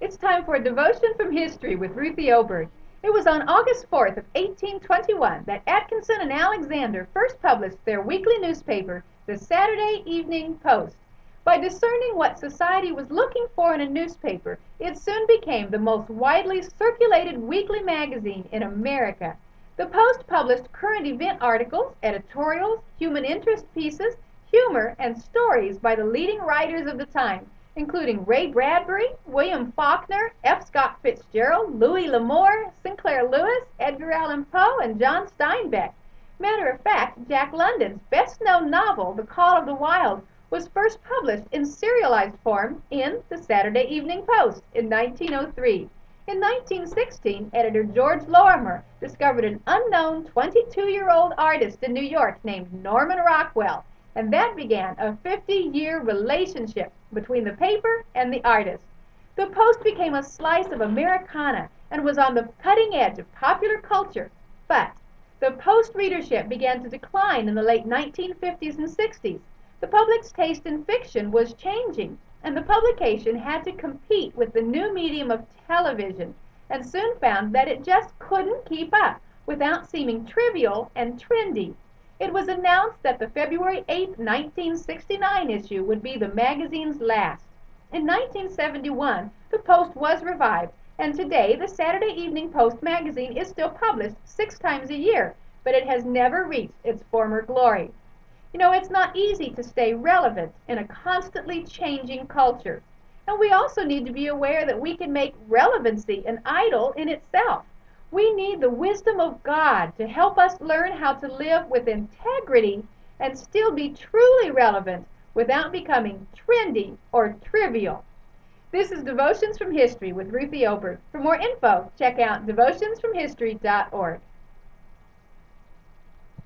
It's time for a devotion from history with Ruthie Oberg. It was on August 4th of 1821 that Atkinson and Alexander first published their weekly newspaper, the Saturday Evening Post. By discerning what society was looking for in a newspaper, it soon became the most widely circulated weekly magazine in America. The Post published current event articles, editorials, human interest pieces, humor, and stories by the leading writers of the time, including Ray Bradbury, William Faulkner, F. Scott Fitzgerald, Louis L'Amour, Sinclair Lewis, Edgar Allan Poe, and John Steinbeck. Matter of fact, Jack London's best-known novel, The Call of the Wild, was first published in serialized form in the Saturday Evening Post in 1903. In 1916, editor George Lorimer discovered an unknown 22-year-old artist in New York named Norman Rockwell, and that began a 50-year relationship between the paper and the artist. The Post became a slice of Americana and was on the cutting edge of popular culture. But the Post readership began to decline in the late 1950s and 60s. The public's taste in fiction was changing, and the publication had to compete with the new medium of television, and soon found that it just couldn't keep up without seeming trivial and trendy. It was announced that the February 8, 1969 issue would be the magazine's last. In 1971, the Post was revived, and today the Saturday Evening Post magazine is still published 6 times a year, but it has never reached its former glory. You know, it's not easy to stay relevant in a constantly changing culture. And we also need to be aware that we can make relevancy an idol in itself. We need the wisdom of God to help us learn how to live with integrity and still be truly relevant without becoming trendy or trivial. This is Devotions from History with Ruthie Oberg. For more info, check out devotionsfromhistory.org.